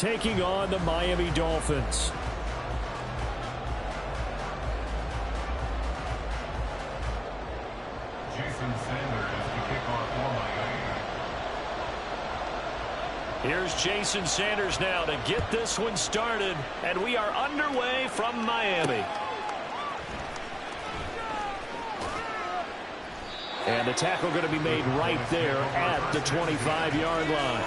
taking on the Miami Dolphins. Jason Sanders to kick off for Miami. Here's Jason Sanders now to get this one started, and we are underway from Miami. And the tackle going to be made right there at the 25-yard line.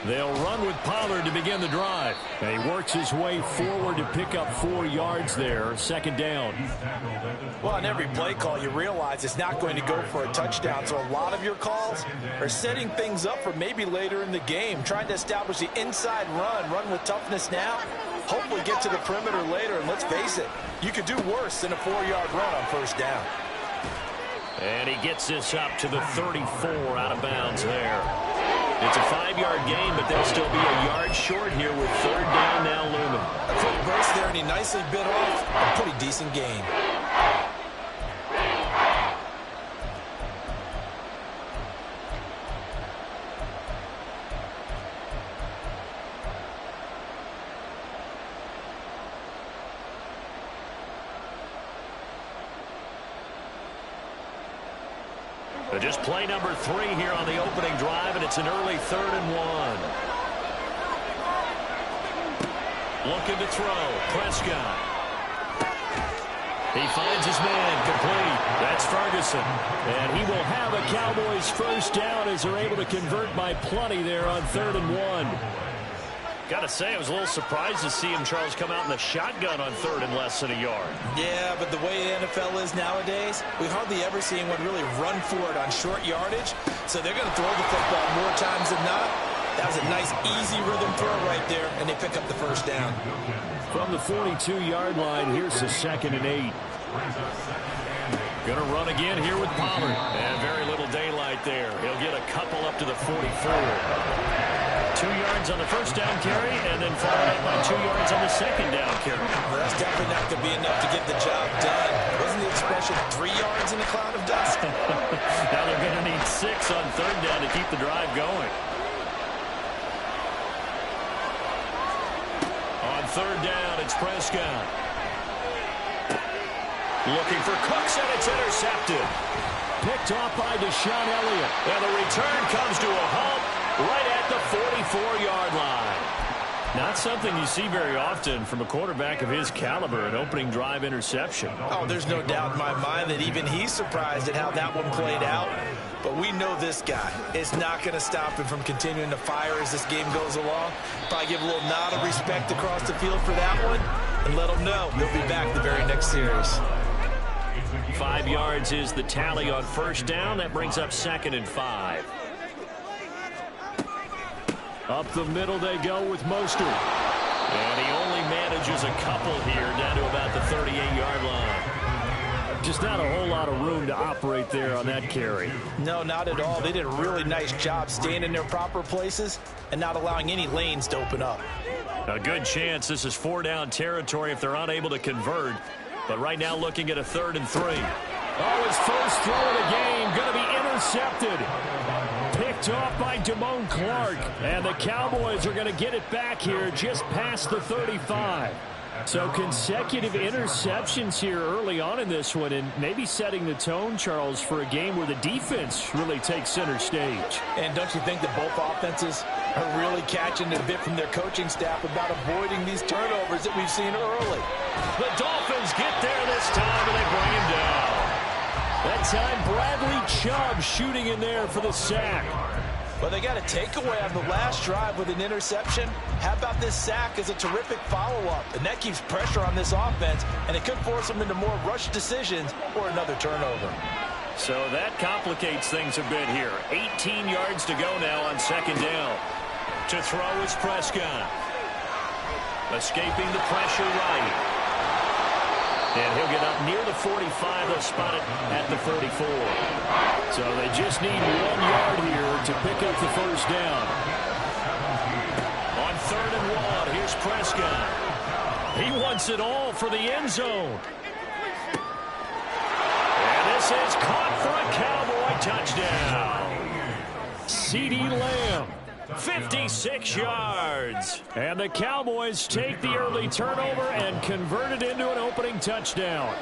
They'll run with Pollard to begin the drive. And he works his way forward to pick up 4 yards there. Second down. Well, on every play call, you realize it's not going to go for a touchdown. So a lot of your calls are setting things up for maybe later in the game, trying to establish the inside run with toughness now, hopefully get to the perimeter later. And let's face it, you could do worse than a 4-yard run on first down. And he gets this up to the 34 out of bounds there. It's a 5-yard gain, but they'll still be a yard short here with third down now looming. A quick burst there, and he nicely bit off a pretty decent gain. Just play number 3 here on the opening drive, and it's an early 3rd and 1. Looking to throw. Prescott. He finds his man complete. That's Ferguson. And he will have a Cowboys first down as they're able to convert by plenty there on 3rd and 1. Got to say, I was a little surprised to see him, Charles, come out in the shotgun on 3rd and less than a yard. Yeah, but the way the NFL is nowadays, we hardly ever see anyone really run for it on short yardage. So they're going to throw the football more times than not. That was a nice, easy rhythm throw right there, and they pick up the first down. From the 42-yard line, here's the 2nd and 8. Going to run again here with Pollard. And very little daylight there. He'll get a couple up to the 44. 2 yards on the first down carry, and then followed up by 2 yards on the second down carry. Well, that's definitely not going to be enough to get the job done. Wasn't the expression 3 yards in a cloud of dust? Now they're going to need 6 on 3rd down to keep the drive going. On 3rd down, it's Prescott. Looking for Cooks, and it's intercepted. Picked off by Deshaun Elliott. And the return comes to a halt right at the 44-yard line. Not something you see very often from a quarterback of his caliber, an opening drive interception. Oh, there's no doubt in my mind that even he's surprised at how that one played out. But we know this guy is not going to stop him from continuing to fire as this game goes along. Probably give a little nod of respect across the field for that one and let him know he'll be back the very next series. 5 yards is the tally on first down. That brings up 2nd and 5. Up the middle they go with Mostert. And he only manages a couple here down to about the 38-yard line. Just not a whole lot of room to operate there on that carry. No, not at all. They did a really nice job staying in their proper places and not allowing any lanes to open up. A good chance this is 4-down territory if they're unable to convert. But right now looking at a 3rd and 3. Oh, his first throw of the game going to be intercepted. Picked off by Damone Clark. And the Cowboys are going to get it back here just past the 35. So consecutive interceptions here early on in this one, and maybe setting the tone, Charles, for a game where the defense really takes center stage. And don't you think that both offenses are really catching a bit from their coaching staff about avoiding these turnovers that we've seen early? The Dolphins get there this time, and they bring him down. That time, Bradley Chubb shooting in there for the sack. But they got a takeaway on the last drive with an interception. How about this sack as a terrific follow-up? And that keeps pressure on this offense, and it could force them into more rushed decisions or another turnover. So that complicates things a bit here. 18 yards to go now on 2nd down. To throw is Prescott. Escaping the pressure right. And he'll get up near the 45. They'll spot it at the 44. So they just need 1 yard here to pick up the first down. Here's Prescott. He wants it all for the end zone. And this is caught for a Cowboy touchdown. CeeDee Lamb, 56 yards. And the Cowboys take the early turnover and convert it into an opening touchdown.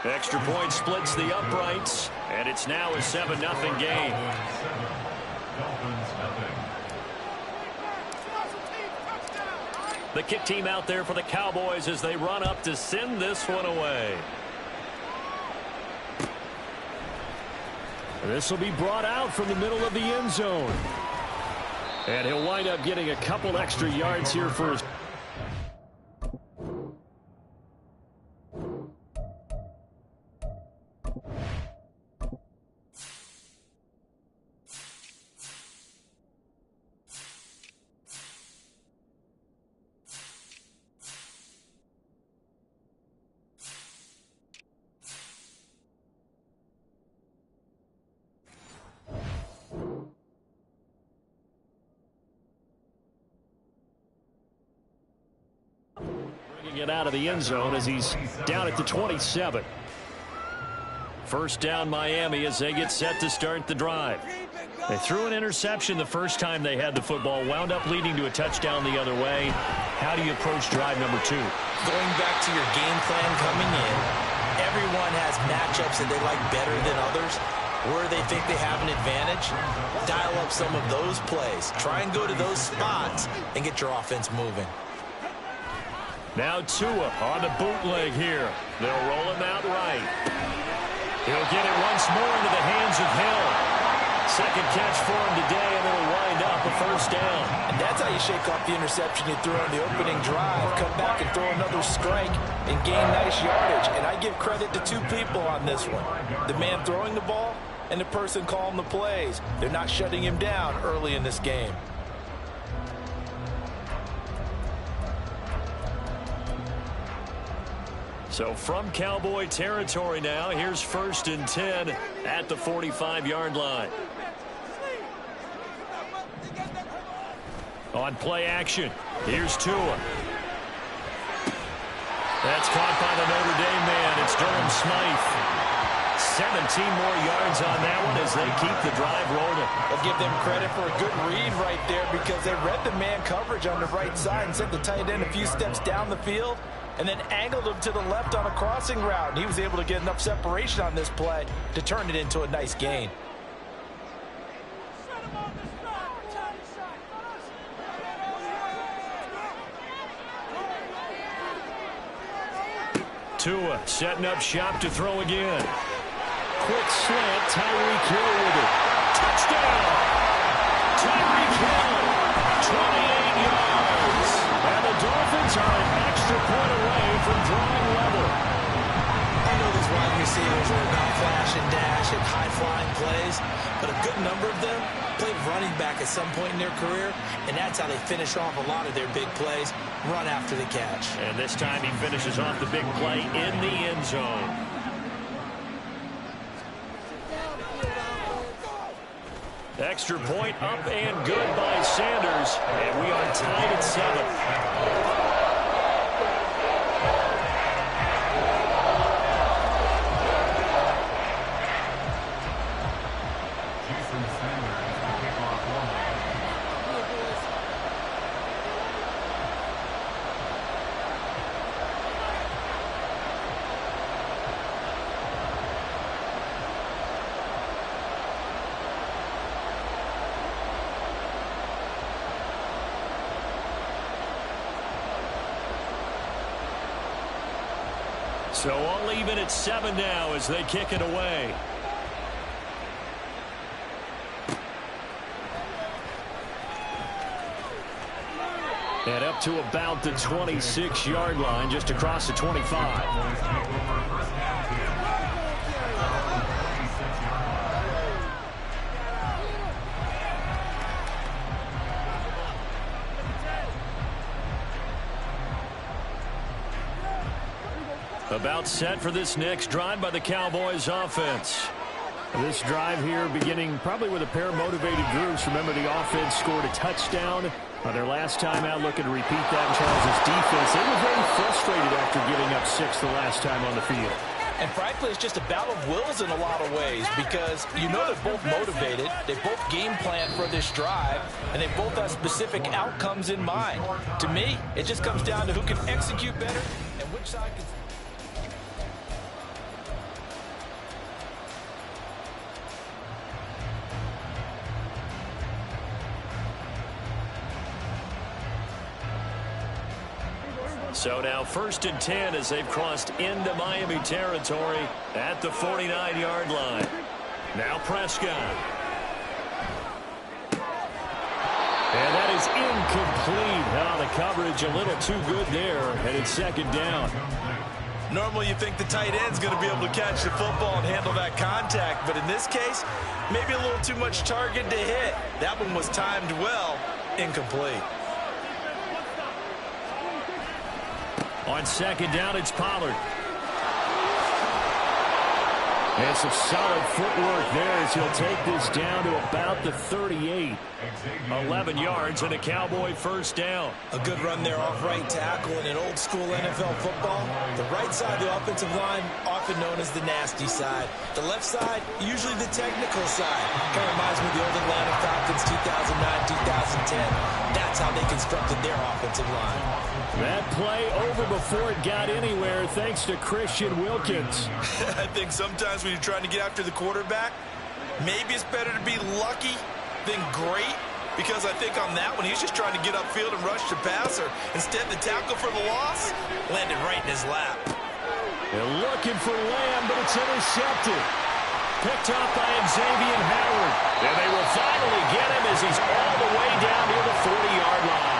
Extra point splits the uprights, and it's now a 7-0 game. The kick team out there for the Cowboys as they run up to send this one away. This will be brought out from the middle of the end zone. And he'll wind up getting a couple extra yards here for his... it out of the end zone as he's down at the 27. First down Miami as they get set to start the drive. They threw an interception the first time they had the football, wound up leading to a touchdown the other way. How do you approach drive number 2? Going back to your game plan coming in, everyone has matchups that they like better than others. Where they think they have an advantage, dial up some of those plays. Try and go to those spots and get your offense moving. Now Tua on the bootleg here. They'll roll him out right. He'll get it once more into the hands of Hill. Second catch for him today, and it'll wind up a first down. And that's how you shake off the interception you threw on the opening drive. Come back and throw another strike and gain nice yardage. And I give credit to two people on this one. The man throwing the ball and the person calling the plays. They're not shutting him down early in this game. So from Cowboy territory now, here's 1st and 10 at the 45-yard line. On play action, here's Tua. That's caught by the Notre Dame man. It's Durham Smythe. 17 more yards on that one as they keep the drive rolling. I'll give them credit for a good read right there because they read the man coverage on the right side and sent the tight end a few steps down the field and then angled him to the left on a crossing route. And he was able to get enough separation on this play to turn it into a nice gain. Tua setting up shop to throw again. Quick slant, Tyreek Hill with it. Touchdown! Tyreek Hill, 28 yards. And the Dolphins are an extra point away from drawing level. I know these wide receivers are about flash and dash and high-flying plays, but a good number of them played running back at some point in their career, and that's how they finish off a lot of their big plays, run after the catch. And this time he finishes off the big play in the end zone. Extra point up and good by Sanders, and we are tied at 7. So all even at 7 now as they kick it away. And up to about the 26-yard line, just across the 25. About set for this next drive by the Cowboys offense. This drive here beginning probably with a pair of motivated groups. Remember, the offense scored a touchdown their last time out. Looking to repeat that in Charles' defense. They were very frustrated after giving up 6 the last time on the field. And frankly, it's just a battle of wills in a lot of ways because you know they're both motivated. They both game plan for this drive, and they both have specific outcomes in mind. To me, it just comes down to who can execute better and which side can... So now 1st and 10 as they've crossed into Miami territory at the 49-yard line. Now Prescott. And that is incomplete. The coverage a little too good there, and it's 2nd down. Normally you think the tight end's going to be able to catch the football and handle that contact, but in this case, maybe a little too much target to hit. That one was timed well, incomplete. On 2nd down, it's Pollard. And some solid footwork there as he'll take this down to about the 38. 11 yards and a Cowboy 1st down. A good run there off right tackle in an old school NFL football. The right side of the offensive line, often known as the nasty side. The left side, usually the technical side. Kind of reminds me of the old Atlanta Falcons 2009-2010. That's how they constructed their offensive line. That play over before it got anywhere thanks to Christian Wilkins. I think sometimes when you're trying to get after the quarterback, maybe it's better to be lucky than great, because I think on that one, he's just trying to get upfield and rush the passer. Instead, the tackle for the loss landed right in his lap. They're looking for Lamb, but it's intercepted. Picked up by Xavier Howard. And they will finally get him as he's all the way down near the 40-yard line.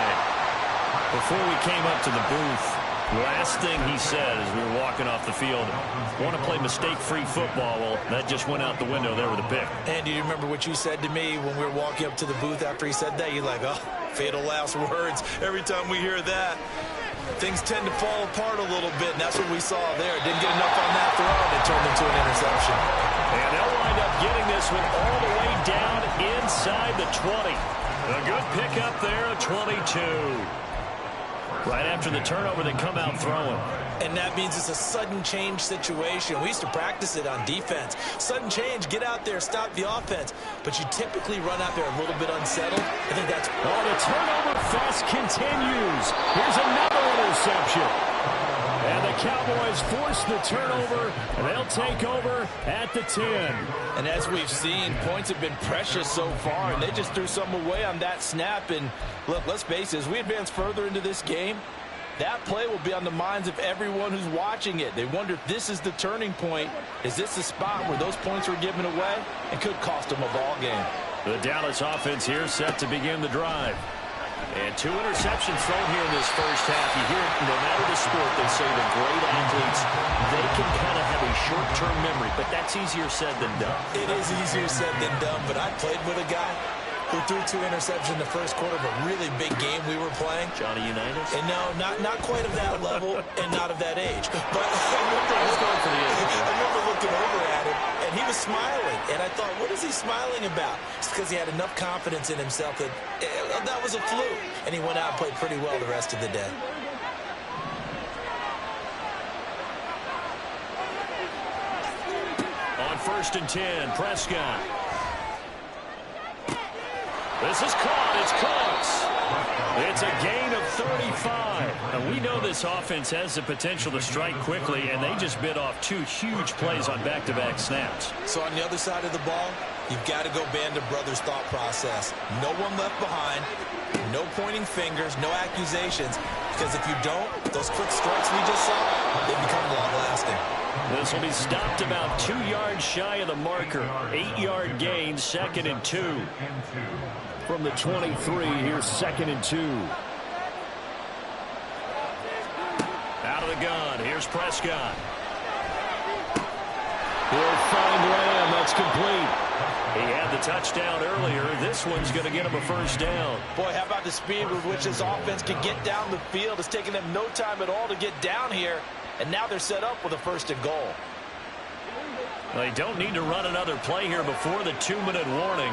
Before we came up to the booth, last thing he said as we were walking off the field, want to play mistake-free football. Well, that just went out the window there with a pick. And do you remember what you said to me when we were walking up to the booth after he said that? You're like, oh, fatal last words. Every time we hear that, things tend to fall apart a little bit, and that's what we saw there. Didn't get enough on that throw, and it turned into an interception. And they'll wind up getting this one all the way down inside the 20. A good pickup there, a 22. Right after the turnover, they come out throwing. And that means it's a sudden change situation. We used to practice it on defense. Sudden change, get out there, stop the offense. But you typically run out there a little bit unsettled. I think that's... Oh, the turnover fest continues. Here's another interception. And the Cowboys force the turnover, and they'll take over at the 10. And as we've seen, points have been precious so far, and they just threw some away on that snap. And look, let's face it, as we advance further into this game, that play will be on the minds of everyone who's watching it. They wonder if this is the turning point. Is this the spot where those points were given away and could cost them a ball game? The Dallas offense here set to begin the drive. And 2 interceptions thrown here in this first half. You hear, no matter the sport, they say the great athletes, they can kind of have a short-term memory, but that's easier said than done. It is easier said than done, but I played with a guy who threw 2 interceptions in the first quarter of a really big game we were playing. Johnny Unitas? And no, not quite of that level and not of that age. But I remember looking over at him, and he was smiling. And I thought, what is he smiling about? It's because he had enough confidence in himself that that was a fluke. And he went out and played pretty well the rest of the day. On 1st and 10, Prescott. This is caught. It's close. It's a gain of 35. And we know this offense has the potential to strike quickly, and they just bit off 2 huge plays on back-to-back snaps. So on the other side of the ball, you've got to go band of brothers thought process. No one left behind. No pointing fingers. No accusations. Because if you don't, those quick strikes we just saw, they become long-lasting. This will be stopped about 2 yards shy of the marker. 8-yard gain, 2nd and 2. From the 23, here's 2nd and 2. Out of the gun, here's Prescott. He'll find Lamb, that's complete. He had the touchdown earlier. This one's going to get him a 1st down. Boy, how about the speed with which this offense can get down the field? It's taken them no time at all to get down here. And now they're set up with a 1st and goal. They don't need to run another play here before the 2-minute warning.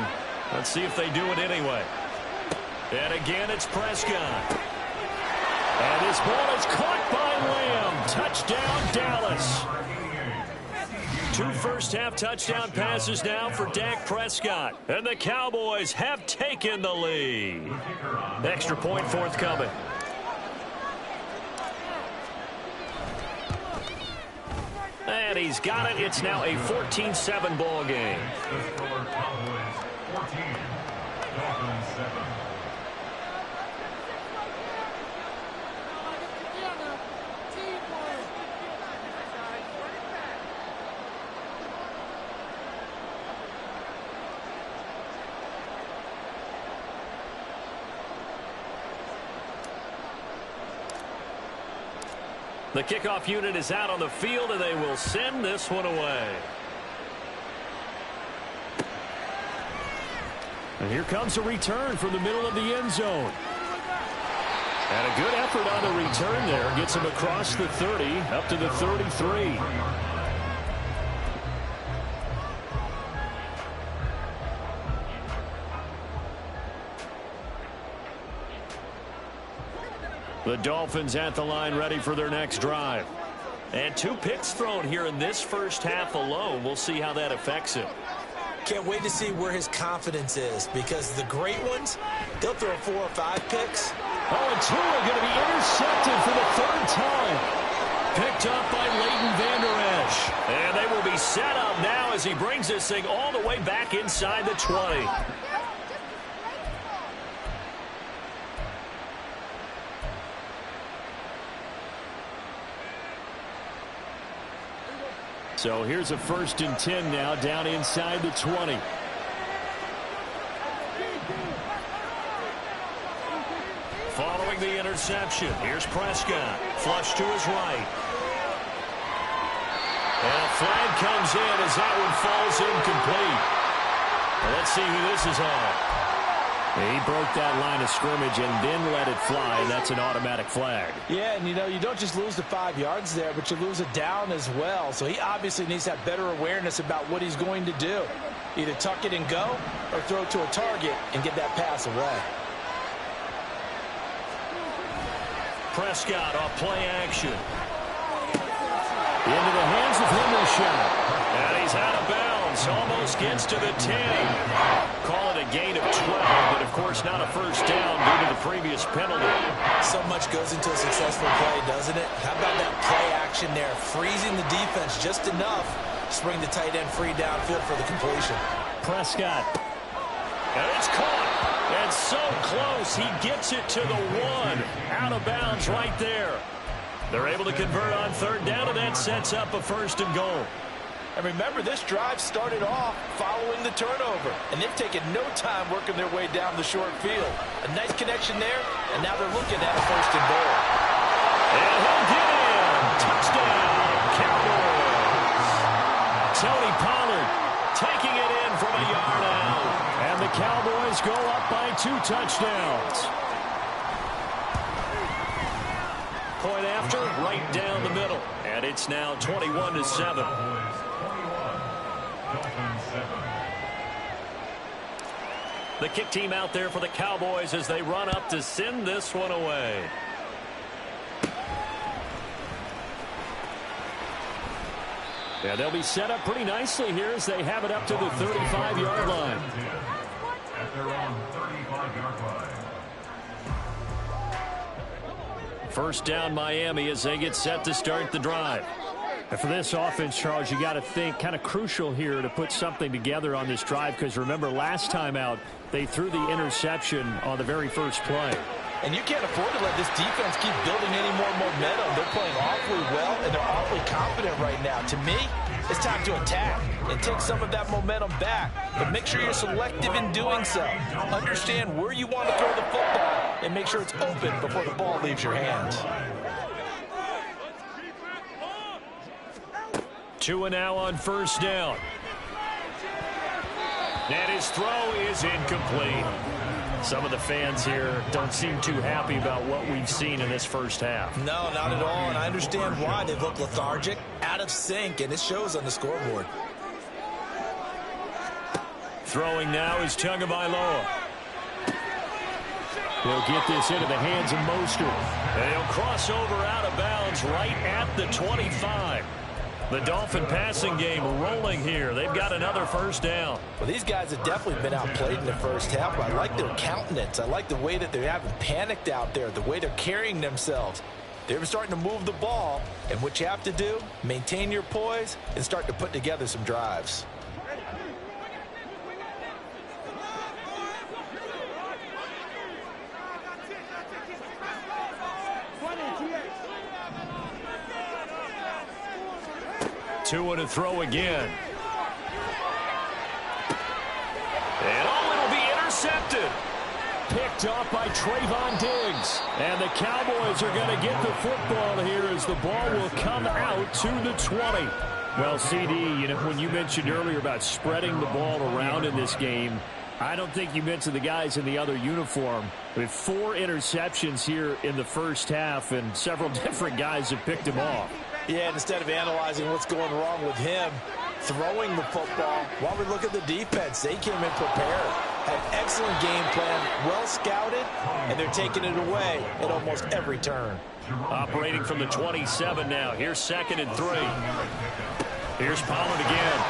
Let's see if they do it anyway. And again, it's Prescott. And this ball is caught by Lamb. Touchdown, Dallas. 2 first-half touchdown passes now for Dak Prescott. And the Cowboys have taken the lead. Extra point forthcoming. And he's got it. It's now a 14-7 ball game. The score, Cowboys 14, Dolphins 7. The kickoff unit is out on the field, and they will send this one away. And here comes a return from the middle of the end zone. And a good effort on the return there. Gets him across the 30, up to the 33. The Dolphins at the line, ready for their next drive. And 2 picks thrown here in this first half alone. We'll see how that affects him. Can't wait to see where his confidence is, because the great ones, they'll throw 4 or 5 picks. Oh, and 2 are going to be intercepted for the 3rd time. Picked up by Leighton Vander Esch. And they will be set up now as he brings this thing all the way back inside the 20. So here's a 1st and 10 now, down inside the 20. Following the interception, here's Prescott. Flush to his right. And a flag comes in as that one falls incomplete. Well, let's see who this is on. He broke that line of scrimmage and then let it fly, and that's an automatic flag. Yeah, and you don't just lose the 5 yards there, but you lose a down as well. So he obviously needs to have better awareness about what he's going to do. Either tuck it and go, or throw it to a target and get that pass away. Prescott off play action. Into the hands of Henderson. And he's out of bounds. Almost gets to the 10. Call it a gain of 12, but of course not a first down due to the previous penalty. So much goes into a successful play, doesn't it? How about that play action there? Freezing the defense just enough to bring the tight end free downfield for the completion. Prescott. And it's caught. And so close. He gets it to the 1. Out of bounds right there. They're able to convert on 3rd down, and that sets up a 1st and goal. And remember, this drive started off following the turnover, and they've taken no time working their way down the short field. A nice connection there, and now they're looking at a 1st and goal. And he'll get in. Touchdown, Cowboys. Tony Pollard taking it in from a yard out. And the Cowboys go up by 2 touchdowns. Point after, right down the middle. And it's now 21-7. The kick team out there for the Cowboys as they run up to send this one away. Yeah, they'll be set up pretty nicely here as they have it up to the 35-yard line. At their own 35-yard line. First down Miami as they get set to start the drive. And for this offense, Charles, you got to think kind of crucial here to put something together on this drive, because remember last time out they threw the interception on the very first play. And you can't afford to let this defense keep building any more momentum. They're playing awfully well, and they're awfully confident right now. To me, it's time to attack and take some of that momentum back. But make sure you're selective in doing so. Understand where you want to throw the football, and make sure it's open before the ball leaves your hands. 2 and now on first down. And his throw is incomplete. Some of the fans here don't seem too happy about what we've seen in this first half. No, not at all, and I understand why. They've looked lethargic, out of sync, and it shows on the scoreboard. Throwing now is Tagovailoa. He'll get this into the hands of Mostert. And he'll cross over out of bounds right at the 25. The Dolphin passing game rolling here. They've got another first down. Well, these guys have definitely been outplayed in the first half. I like their countenance. I like the way that they haven't panicked out there, the way they're carrying themselves. They're starting to move the ball, and what you have to do, maintain your poise and start to put together some drives. Tua to throw again. And it'll be intercepted. Picked off by Trayvon Diggs. And the Cowboys are going to get the football here as the ball will come out to the 20. Well, CD, you know, when you mentioned earlier about spreading the ball around in this game, I don't think you mentioned the guys in the other uniform. With 4 interceptions here in the first half, and several different guys have picked him off. Yeah, and instead of analyzing what's going wrong with him, throwing the football, while we look at the defense, they came in prepared. Had an excellent game plan, well scouted, and they're taking it away at almost every turn. Operating from the 27 now. Here's 2nd and 3. Here's Pollard again.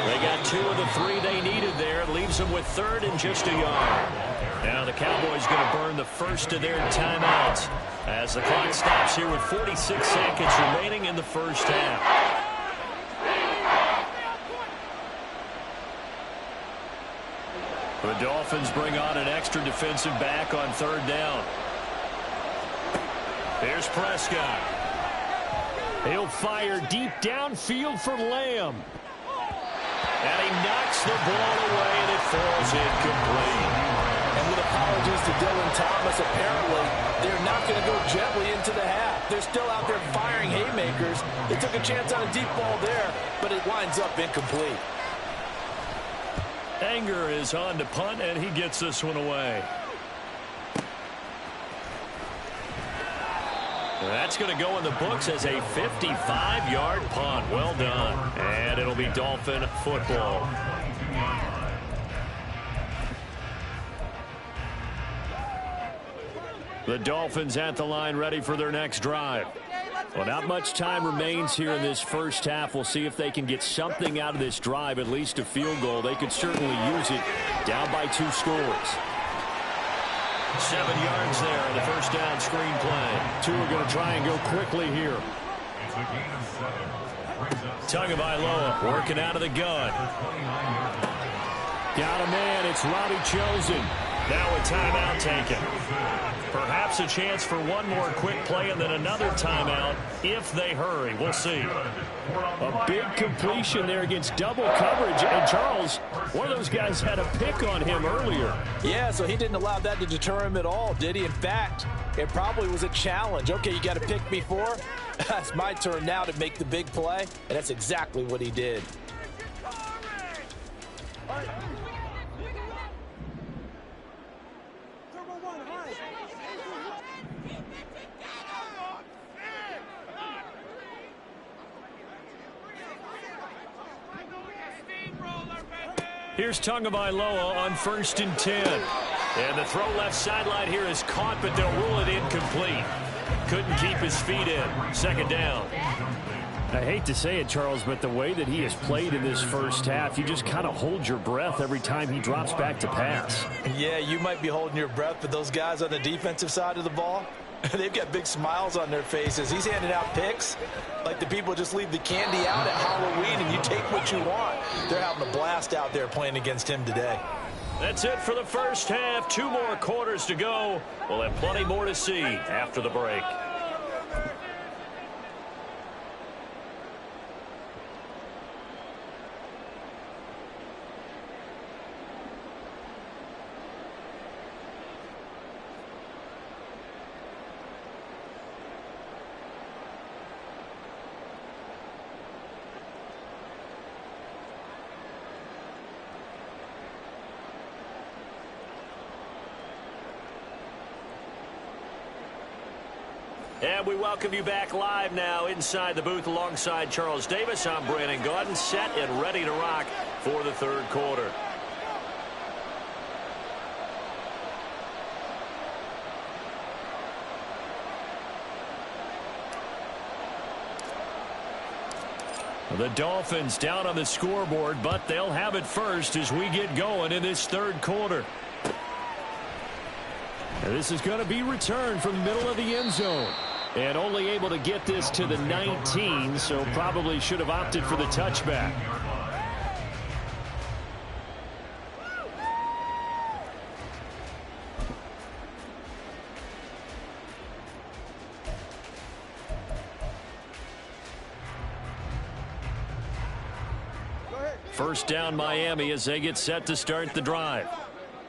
They got 2 of the 3 they needed there. It leaves them with 3rd and just a yard. Now the Cowboys going to burn the first of their timeouts as the clock stops here with 46 seconds remaining in the first half. The Dolphins bring on an extra defensive back on 3rd down. Here's Prescott. He'll fire deep downfield for Lamb. And he knocks the ball away, and it falls incomplete. And with apologies to Dylan Thomas, apparently they're not going to go gently into the half. They're still out there firing haymakers. They took a chance on a deep ball there, but it winds up incomplete. Anger is on to punt, and he gets this one away. That's going to go in the books as a 55-yard punt. Well done. And it'll be Dolphin football. The Dolphins at the line ready for their next drive. Well, not much time remains here in this first half. We'll see if they can get something out of this drive, at least a field goal. They could certainly use it down by 2 scores. 7 yards there on the first down screen play. 2 are going to try and go quickly here. It's a gain of 7. Tagovailoa working out of the gun. Got a man. It's Robbie Chosen. Now a timeout taken. Perhaps a chance for one more quick play and then another timeout if they hurry. We'll see. A big completion there against double coverage. And Charles, one of those guys had a pick on him earlier. Yeah, so he didn't allow that to deter him at all, did he? In fact, it probably was a challenge. Okay, you got to pick me 4. It's my turn now to make the big play, and that's exactly what he did. Here's Tagovailoa on 1st and 10. And the throw left sideline here is caught, but they'll rule it incomplete. Couldn't keep his feet in. 2nd down. I hate to say it, Charles, but the way that he has played in this first half, you just kind of hold your breath every time he drops back to pass. Yeah, you might be holding your breath, but those guys on the defensive side of the ball, they've got big smiles on their faces. He's handing out picks like the people just leave the candy out at Halloween and you take what you want. They're having a blast out there playing against him today. That's it for the first half. 2 more quarters to go. We'll have plenty more to see after the break. And we welcome you back live now inside the booth alongside Charles Davis. I'm Brandon Gaudin, set and ready to rock for the third quarter. The Dolphins down on the scoreboard, but they'll have it first as we get going in this third quarter. And this is going to be returned from the middle of the end zone. And only able to get this to the 19, so probably should have opted for the touchback. First down Miami as they get set to start the drive.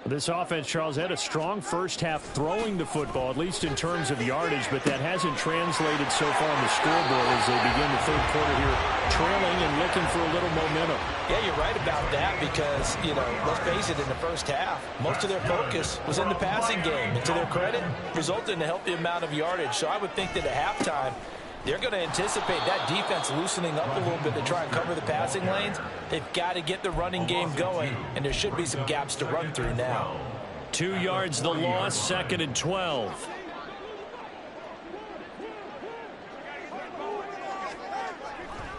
This offense, Charles, had a strong first half throwing the football, at least in terms of yardage, but that hasn't translated so far on the scoreboard as they begin the third quarter here, trailing and looking for a little momentum. Yeah, you're right about that because, let's face it, in the first half, most of their focus was in the passing game. And to their credit, resulted in a healthy amount of yardage. So I would think that at halftime, they're going to anticipate that defense loosening up a little bit to try and cover the passing lanes. They've got to get the running game going, and there should be some gaps to run through now. 2 yards the loss, 2nd and 12.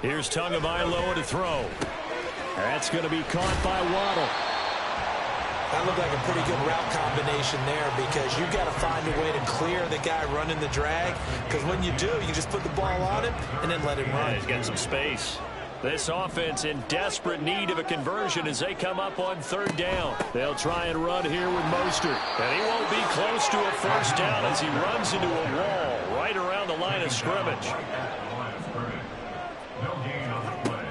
Here's Tagovailoa to throw. That's going to be caught by Waddle. That looked like a pretty good route combination there because you've got to find a way to clear the guy running the drag, because when you do, you just put the ball on him and then let him run. He's got some space. This offense in desperate need of a conversion as they come up on third down. They'll try and run here with Mostert. And he won't be close to a first down as he runs into a wall right around the line of scrimmage.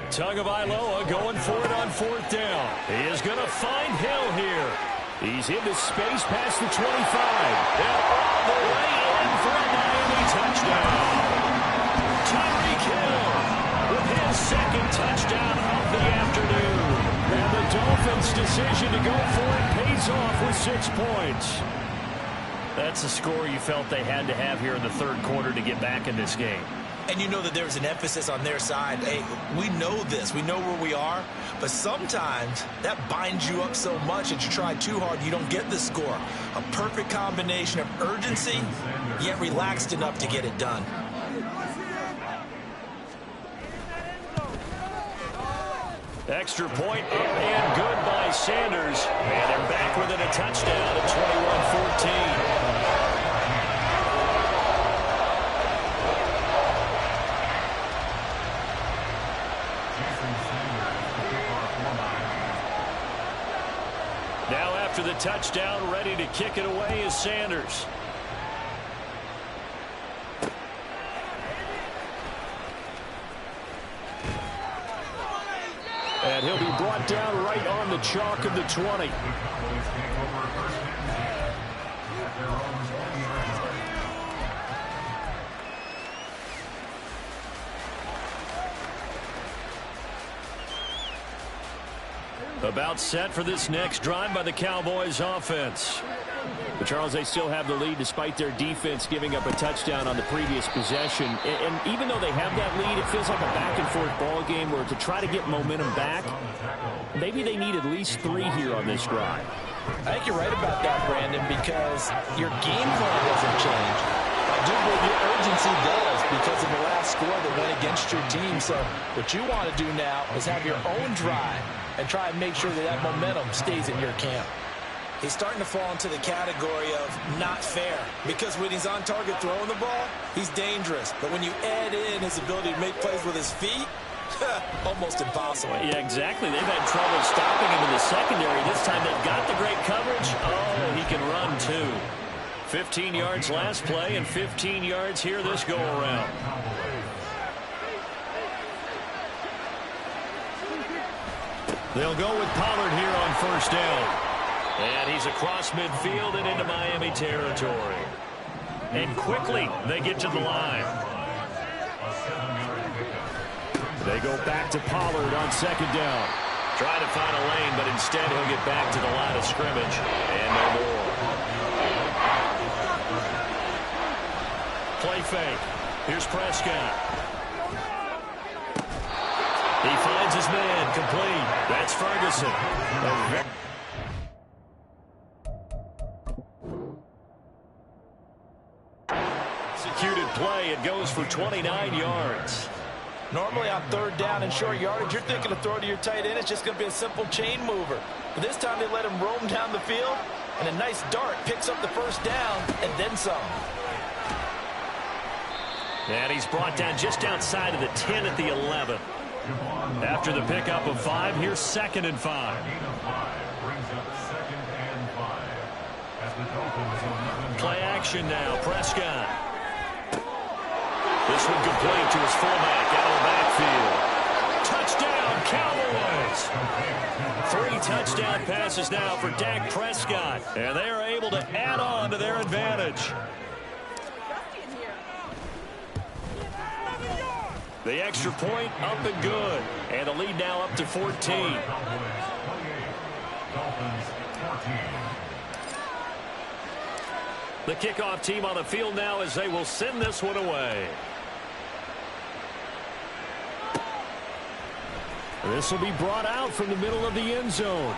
Tagovailoa going for it on fourth down. He is going to find Hill here. He's into space past the 25. And all the way in for a Miami touchdown. Tyreek Hill with his second touchdown of the afternoon. And the Dolphins' decision to go for it pays off with 6 points. That's the score you felt they had to have here in the third quarter to get back in this game. And you know that there's an emphasis on their side. Hey, we know this. We know where we are. But sometimes that binds you up so much that you try too hard, you don't get the score. A perfect combination of urgency, yet relaxed enough to get it done. Extra point up and good by Sanders. And they're back within a touchdown at 21-14. Now after the touchdown, ready to kick it away is Sanders. And he'll be brought down right on the chalk of the 20. About set for this next drive by the Cowboys offense. But Charles, they still have the lead despite their defense giving up a touchdown on the previous possession. And even though they have that lead, it feels like a back-and-forth ball game where to try to get momentum back, maybe they need at least 3 here on this drive. I think you're right about that, Brandon, because your game plan doesn't change. I do believe your urgency does because of the last score that went against your team. So what you want to do now is have your own drive and try and make sure that that momentum stays in your camp. He's starting to fall into the category of not fair because when he's on target throwing the ball, he's dangerous. But when you add in his ability to make plays with his feet, almost impossible. Yeah, exactly. They've had trouble stopping him in the secondary. This time they've got the great coverage. Oh, he can run too. 15 yards last play and 15 yards here this go-around. They'll go with Pollard here on first down. And he's across midfield and into Miami territory. And quickly they get to the line. They go back to Pollard on second down. Trying to find a lane, but instead he'll get back to the line of scrimmage. And no more. Play fake. Here's Prescott. He finds a his man, complete. That's Ferguson. Executed play. It goes for 29 yards. Normally on third down and short yardage, you're thinking to throw to your tight end. It's just going to be a simple chain mover. But this time they let him roam down the field, and a nice dart picks up the first down and then some. And he's brought down just outside of the 10 at the 11. After the pickup of 5, here's 2nd and 5. Play action now, Prescott. This one complete to his fullback out of the backfield. Touchdown, Cowboys. 3 touchdown passes now for Dak Prescott. And they are able to add on to their advantage. The extra point up and good. And the lead now up to 14. The kickoff team on the field now as they will send this one away. This will be brought out from the middle of the end zone.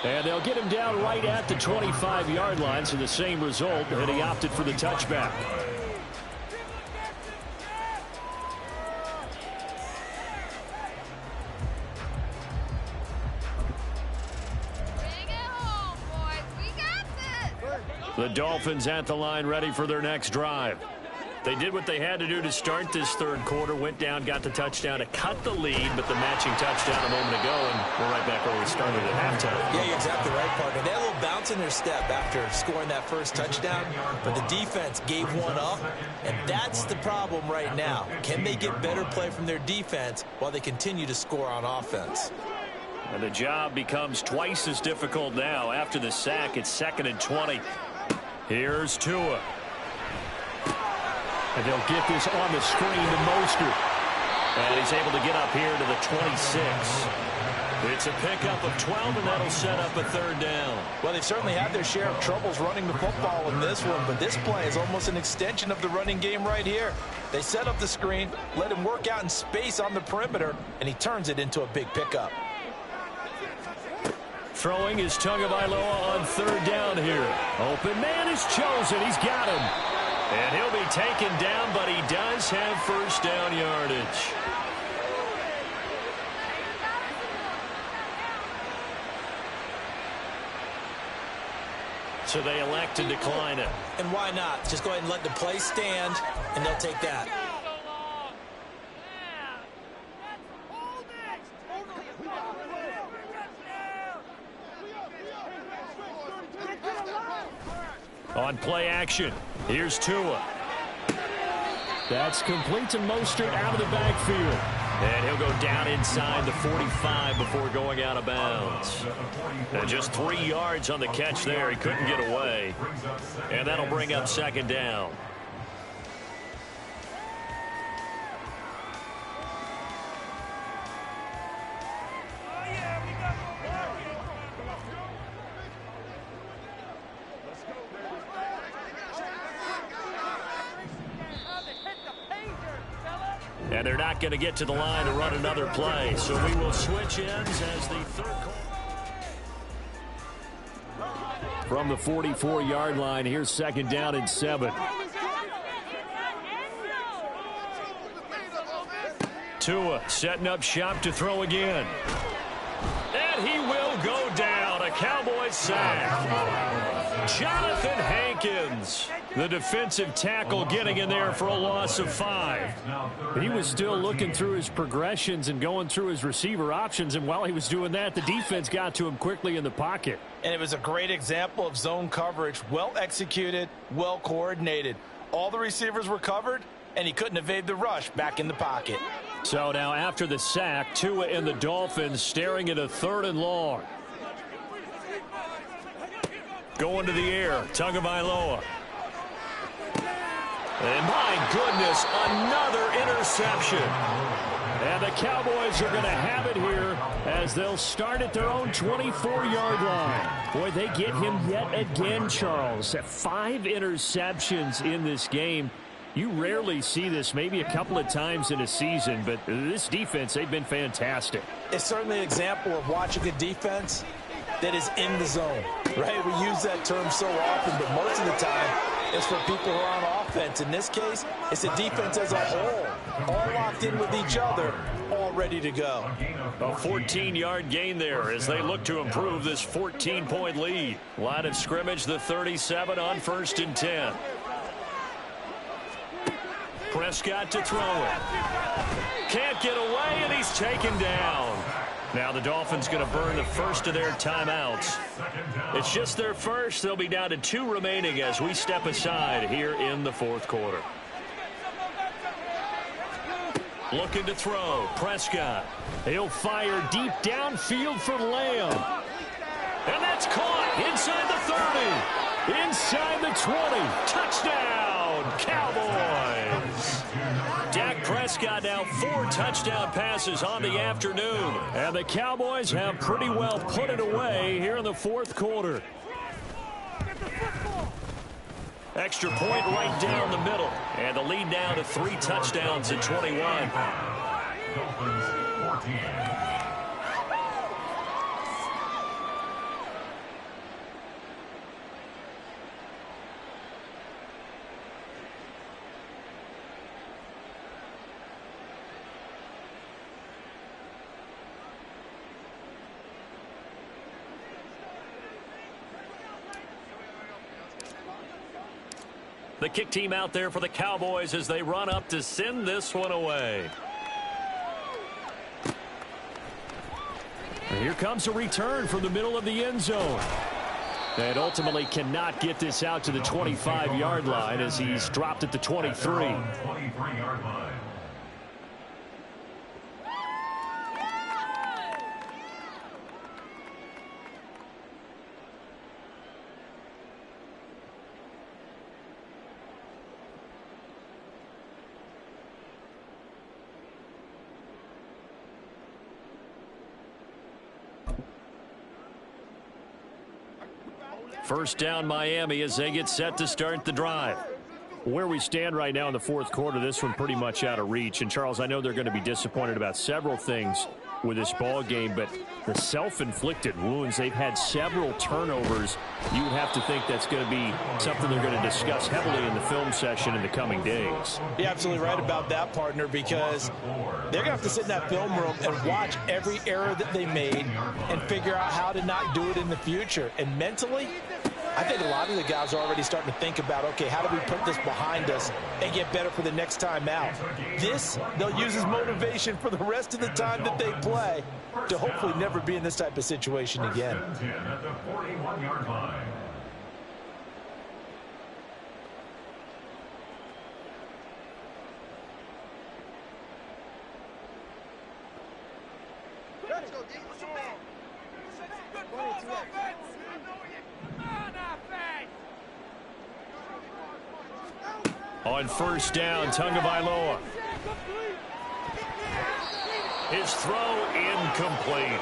And they'll get him down right at the 25-yard line, so the same result, and he opted for the touchback. The Dolphins at the line ready for their next drive. They did what they had to do to start this third quarter, went down, got the touchdown to cut the lead, but the matching touchdown a moment ago, and we're right back where we started at halftime. Yeah, you're exactly right, partner. They had a little bounce in their step after scoring that first touchdown, but the defense gave one up, and that's the problem right now. Can they get better play from their defense while they continue to score on offense? And the job becomes twice as difficult now. After the sack, it's 2nd and 20. Here's Tua. And they'll get this on the screen to Mostert. And he's able to get up here to the 26. It's a pickup of 12, and that'll set up a 3rd down. Well, they've certainly had their share of troubles running the football in this one, but this play is almost an extension of the running game right here. They set up the screen, let him work out in space on the perimeter, and he turns it into a big pickup. Throwing is Tagovailoa on 3rd down here. Open man is chosen. He's got him. And he'll be taken down, but he does have first down yardage. So they elect to decline it. And why not? Just go ahead and let the play stand, and they'll take that. On play action, here's Tua. That's complete to Mostert out of the backfield. And he'll go down inside the 45 before going out of bounds. And just 3 yards on the catch there. He couldn't get away. And that'll bring up 2nd down. And they're not going to get to the line to run another play. So we will switch ends as the 3rd quarter. From the 44-yard line, here's 2nd down and 7. Tua setting up shop to throw again. And he will go down. A Cowboys sack. Jonathan Hankins, the defensive tackle, getting in there for a loss of 5. He was still looking through his progressions and going through his receiver options, and while he was doing that, the defense got to him quickly in the pocket. And it was a great example of zone coverage, well executed, well coordinated. All the receivers were covered, and he couldn't evade the rush back in the pocket. So now after the sack, Tua and the Dolphins staring at a 3rd and long. Going to the air, Tagovailoa. And my goodness, another interception. And the Cowboys are going to have it here as they'll start at their own 24-yard line. Boy, they get him yet again, Charles. 5 interceptions in this game. You rarely see this, maybe a couple of times in a season, but this defense, they've been fantastic. It's certainly an example of watching a defense that is in the zone, right? We use that term so often, but most of the time it's for people who are on offense. In this case, it's a defense as a whole, all locked in with each other, all ready to go. A 14-yard gain there as they look to improve this 14-point lead. Line of scrimmage, the 37 on 1st and 10. Prescott to throw it. Can't get away, and he's taken down. Now the Dolphins going to burn the first of their timeouts. It's just their first. They'll be down to 2 remaining as we step aside here in the 4th quarter. Looking to throw. Prescott. He'll fire deep downfield for Lamb. And that's caught inside the 30. Inside the 20. Touchdown, Cowboys. Dak Prescott now 4 touchdown passes on the afternoon. And the Cowboys have pretty well put it away here in the 4th quarter. Extra point right down the middle. And the lead now to 3 touchdowns at 21. Dolphins 14. The kick team out there for the Cowboys as they run up to send this one away. And here comes a return from the middle of the end zone. And ultimately cannot get this out to the 25-yard line as he's dropped at the 23. 23-yard line. First down Miami as they get set to start the drive. Where we stand right now in the 4th quarter, this one pretty much out of reach. And, Charles, I know they're going to be disappointed about several things with this ball game, but the self-inflicted wounds, they've had several turnovers. You would have to think that's going to be something they're going to discuss heavily in the film session in the coming days. You're absolutely right about that, partner, because they're going to have to sit in that film room and watch every error that they made and figure out how to not do it in the future. And mentally, I think a lot of the guys are already starting to think about, okay, how do we put this behind us and get better for the next time out? This, they'll use as motivation for the rest of the time that they play to hopefully never be in this type of situation again. At the 41-yard line. On first down, Tagovailoa. His throw incomplete.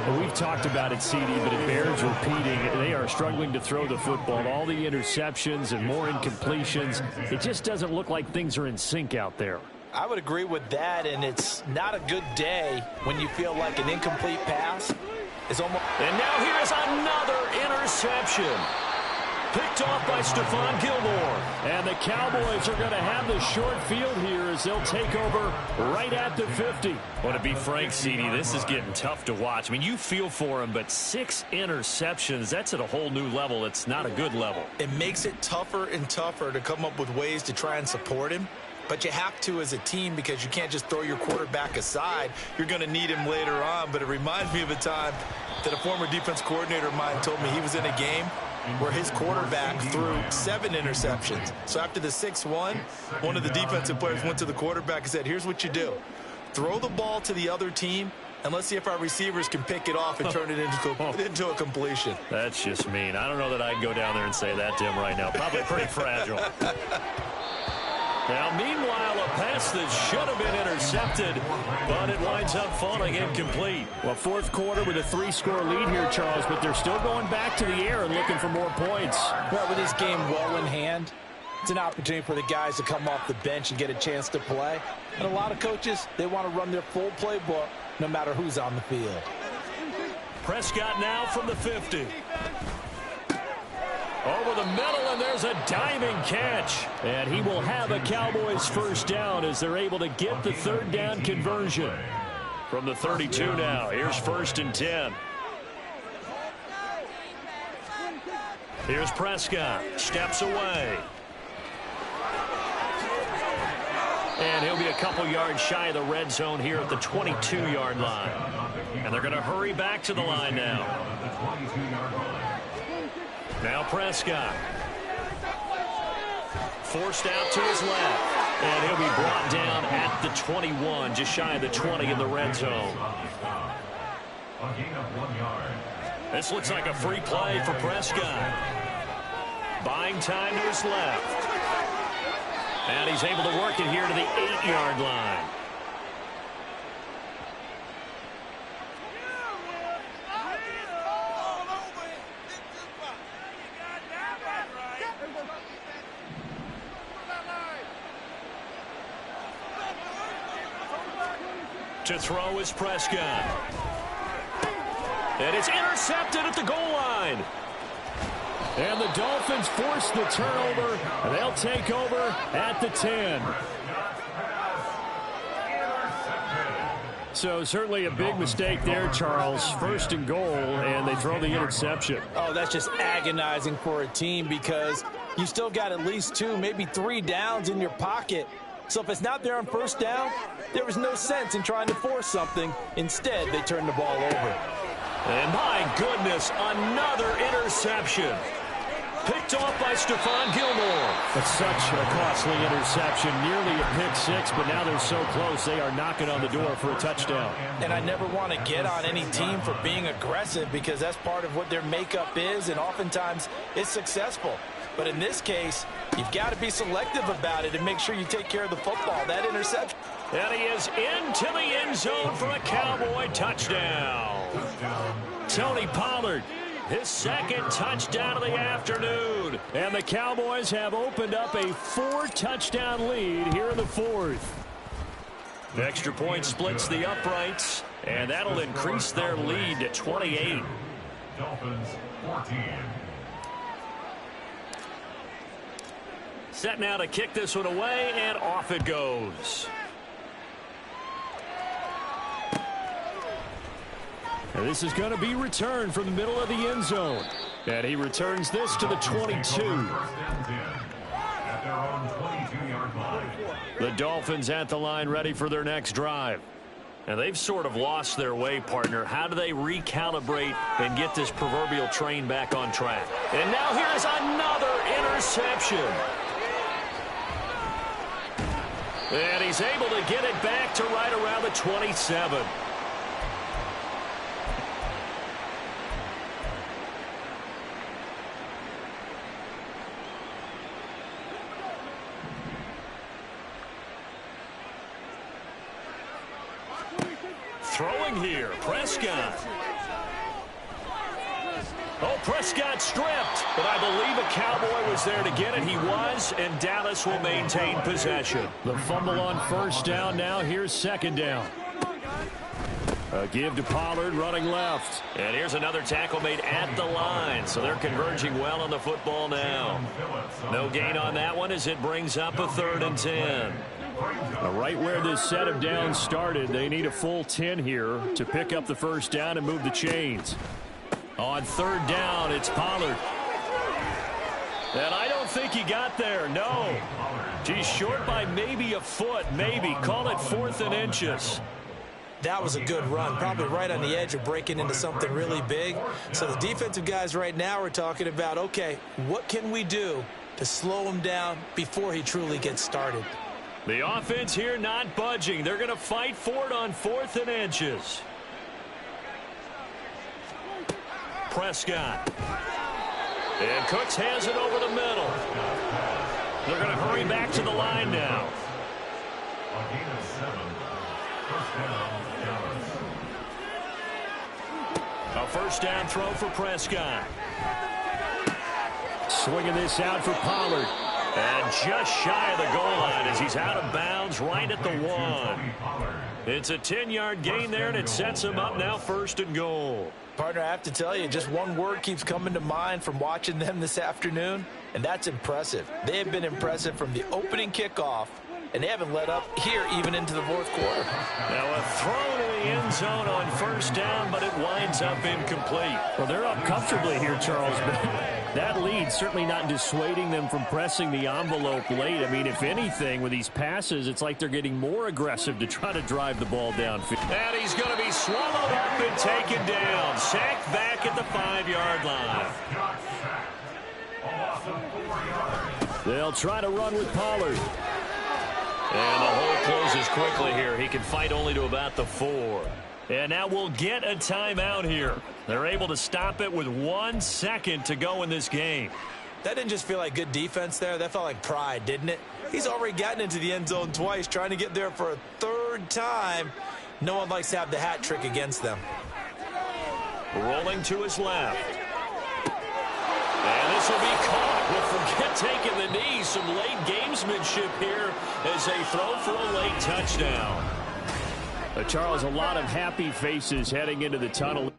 Well, we've talked about it, CD, but it bears repeating. They are struggling to throw the football. All the interceptions and more incompletions. It just doesn't look like things are in sync out there. I would agree with that, and it's not a good day when you feel like an incomplete pass is almost... And now here's another interception. Picked off by Stephon Gilmore. And the Cowboys are going to have the short field here as they'll take over right at the 50. Well, to be frank, CD, this is getting tough to watch. I mean, you feel for him, but 6 interceptions, that's at a whole new level. It's not a good level. It makes it tougher and tougher to come up with ways to try and support him. But you have to as a team because you can't just throw your quarterback aside. You're going to need him later on. But it reminds me of a time that a former defense coordinator of mine told me he was in a game where his quarterback threw 7 interceptions. So after the 6-1, one of the defensive players went to the quarterback and said, here's what you do. Throw the ball to the other team, and let's see if our receivers can pick it off and turn it into a completion. That's just mean. I don't know that I'd go down there and say that to him right now. Probably pretty fragile. Now, meanwhile, a pass that should have been intercepted, but it winds up falling incomplete. Well, 4th quarter with a 3-score lead here, Charles, but they're still going back to the air and looking for more points. Well, with this game well in hand, It's an opportunity for the guys to come off the bench and get a chance to play. And a lot of coaches, they want to run their full playbook no matter who's on the field. Prescott now from the 50. Over the middle, and there's a diving catch. And he will have a Cowboys first down as they're able to get the third down conversion. From the 32 now, here's 1st and 10. Here's Prescott, steps away. And he'll be a couple yards shy of the red zone here at the 22-yard line. And they're going to hurry back to the line now. Now Prescott. Forced out to his left. And he'll be brought down at the 21, just shy of the 20 in the red zone. This looks like a free play for Prescott. Buying time to his left. And he's able to work it here to the 8-yard line. To throw is Prescott. And it's intercepted at the goal line. And the Dolphins force the turnover. And they'll take over at the 10. So certainly a big mistake there, Charles. 1st and goal, and they throw the interception. Oh, that's just agonizing for a team because you still got at least 2, maybe 3 downs in your pocket. So if it's not there on 1st down, there was no sense in trying to force something. Instead, they turn the ball over. And my goodness, another interception. Picked off by Stephon Gilmore. That's such a costly interception. Nearly a pick 6, but now they're so close. They are knocking on the door for a touchdown. And I never want to get on any team for being aggressive because that's part of what their makeup is, and oftentimes it's successful. But in this case, you've got to be selective about it and make sure you take care of the football. That interception. And he is into the end zone for a Cowboy touchdown. Tony Pollard, his 2nd touchdown of the afternoon. And the Cowboys have opened up a 4-touchdown lead here in the 4th. The extra point splits the uprights, and that'll increase their lead to 28. Dolphins 14. Set now to kick this one away, and off it goes. And this is going to be returned from the middle of the end zone. And he returns this to the 22. The Dolphins at the line ready for their next drive. And they've sort of lost their way, partner. How do they recalibrate and get this proverbial train back on track? And now here's another interception. And he's able to get it back to right around the 27. Throwing here, Prescott. Oh, Prescott stripped, but I believe a Cowboy was there to get it. He was, and Dallas will maintain possession. The fumble on 1st down. Now here's 2nd down. A give to Pollard running left. And here's another tackle made at the line, so they're converging well on the football now. No gain on that one as it brings up a 3rd and 10. Right where this set of downs started, they need a full 10 here to pick up the 1st down and move the chains. On 3rd down, it's Pollard. And I don't think he got there, no. He's short by maybe a foot, maybe. Call it 4th and inches. That was a good run, probably right on the edge of breaking into something really big. So the defensive guys right now are talking about, okay, what can we do to slow him down before he truly gets started? The offense here not budging. They're going to fight for it on 4th and inches. Prescott. And Cooks has it over the middle. They're going to hurry back to the line now. A 1st down throw for Prescott. Swinging this out for Pollard. And just shy of the goal line as he's out of bounds right at the 1. It's a 10-yard gain there, and it sets him up now 1st and goal. Partner, I have to tell you, just one word keeps coming to mind from watching them this afternoon, and that's impressive. They have been impressive from the opening kickoff, and they haven't let up here even into the 4th quarter. Now a throw to the end zone on 1st down, but it winds up incomplete. Well, they're up comfortably here, Charles, but that lead certainly not dissuading them from pressing the envelope late. I mean, if anything, with these passes, it's like they're getting more aggressive to try to drive the ball downfield. And he's going to be swallowed up and taken down. Sacked back at the 5-yard line. They'll try to run with Pollard. And the hole closes quickly here. He can fight only to about the 4. And now we'll get a timeout here. They're able to stop it with 1 second to go in this game. That didn't just feel like good defense there. That felt like pride, didn't it? He's already gotten into the end zone twice, trying to get there for a 3rd time. No one likes to have the hat trick against them. Rolling to his left. And this will be caught. We'll forget taking the knee. Some late gamesmanship here as they throw for a late touchdown. Charles, a lot of happy faces heading into the tunnel.